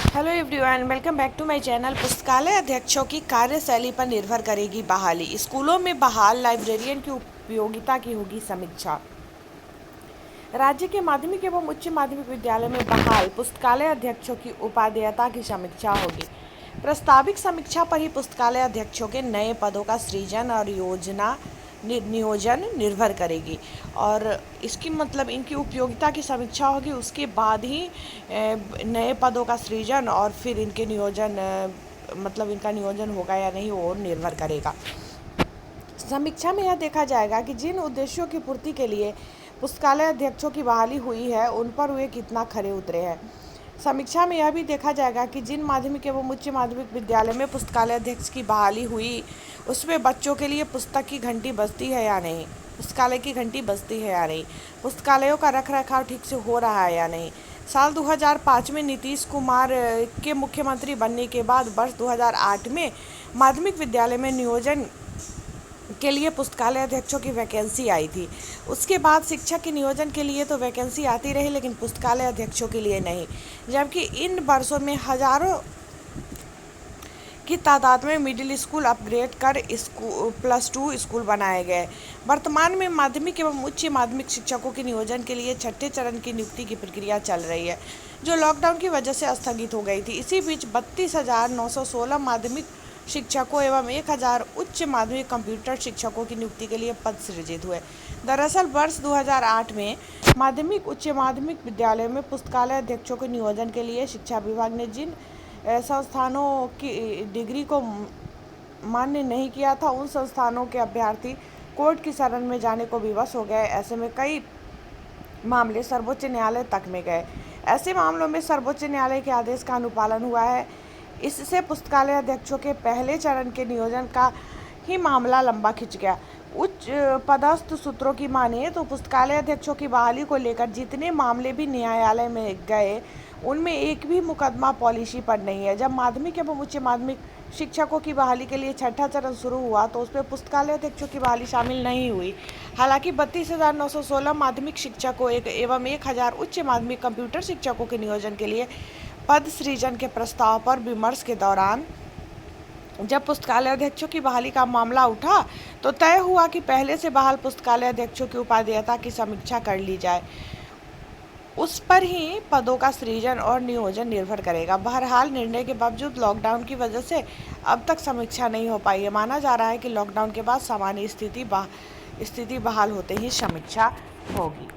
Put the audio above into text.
Hello everyone, welcome back to my channel. पुस्तकालय अध्यक्षों की कार्यशैली पर निर्भर करेगी बहाली। स्कूलों में बहाल लाइब्रेरियन की उपयोगिता की होगी समीक्षा। राज्य के माध्यमिक एवं उच्च माध्यमिक विद्यालय में बहाल पुस्तकालय अध्यक्षों की उपादेयता की समीक्षा होगी। प्रस्तावित समीक्षा पर ही पुस्तकालय अध्यक्षों के नए पदों का सृजन और नियोजन निर्भर करेगी। और इसकी मतलब इनकी उपयोगिता की समीक्षा होगी, उसके बाद ही नए पदों का सृजन और फिर इनके नियोजन मतलब इनका नियोजन होगा या नहीं वो निर्भर करेगा। समीक्षा में यह देखा जाएगा कि जिन उद्देश्यों की पूर्ति के लिए पुस्तकालय अध्यक्षों की बहाली हुई है उन पर वे कितना खरे उतरे हैं। समीक्षा में यह भी देखा जाएगा कि जिन माध्यमिक एवं उच्च माध्यमिक विद्यालय में पुस्तकालय अध्यक्ष की बहाली हुई उसमें बच्चों के लिए पुस्तक की घंटी बजती है या नहीं, पुस्तकालय की घंटी बजती है या नहीं, पुस्तकालयों का रख रखाव ठीक से हो रहा है या नहीं। साल 2005 में नीतीश कुमार के मुख्यमंत्री बनने के बाद वर्ष 2008 में माध्यमिक विद्यालय में नियोजन के लिए पुस्तकालय अध्यक्षों की वैकेंसी आई थी। उसके बाद शिक्षक के नियोजन के लिए तो वैकेंसी आती रही, लेकिन पुस्तकालय अध्यक्षों के लिए नहीं, जबकि इन वर्षों में हजारों की तादाद में मिडिल स्कूल अपग्रेड कर +2 स्कूल बनाए गए। वर्तमान में माध्यमिक एवं उच्च माध्यमिक शिक्षकों के नियोजन के लिए छठे चरण की नियुक्ति की प्रक्रिया चल रही है, जो लॉकडाउन की वजह से स्थगित हो गई थी। इसी बीच 32,916 माध्यमिक शिक्षकों एवं 1,000 उच्च माध्यमिक कंप्यूटर शिक्षकों की नियुक्ति के लिए पद सृजित हुए। दरअसल वर्ष 2008 में माध्यमिक उच्च माध्यमिक विद्यालय में पुस्तकालय अध्यक्षों के नियोजन के लिए शिक्षा विभाग ने जिन संस्थानों की डिग्री को मान्य नहीं किया था उन संस्थानों के अभ्यर्थी कोर्ट की शरण में जाने को विवश हो गए। ऐसे में कई मामले सर्वोच्च न्यायालय तक में गए। ऐसे मामलों में सर्वोच्च न्यायालय के आदेश का अनुपालन हुआ है। इससे पुस्तकालय अध्यक्षों के पहले चरण के नियोजन का ही मामला लंबा खिंच गया। उच्च पदस्थ सूत्रों की माने तो पुस्तकालय अध्यक्षों की बहाली को लेकर जितने मामले भी न्यायालय में गए उनमें एक भी मुकदमा पॉलिसी पर नहीं है। जब माध्यमिक एवं उच्च माध्यमिक शिक्षकों की बहाली के लिए छठा चरण शुरू हुआ तो उसमें पुस्तकालय अध्यक्षों की बहाली शामिल नहीं हुई। हालांकि 32,916 माध्यमिक शिक्षकों एवं 1,000 उच्च माध्यमिक कंप्यूटर शिक्षकों के नियोजन के लिए पद सृजन के प्रस्ताव पर विमर्श के दौरान जब पुस्तकालय अध्यक्षों की बहाली का मामला उठा तो तय हुआ कि पहले से बहाल पुस्तकालय अध्यक्षों की उपादेयता की समीक्षा कर ली जाए। उस पर ही पदों का सृजन और नियोजन निर्भर करेगा। बहरहाल निर्णय के बावजूद लॉकडाउन की वजह से अब तक समीक्षा नहीं हो पाई है। माना जा रहा है कि लॉकडाउन के बाद सामान्य स्थिति बहाल होते ही समीक्षा होगी।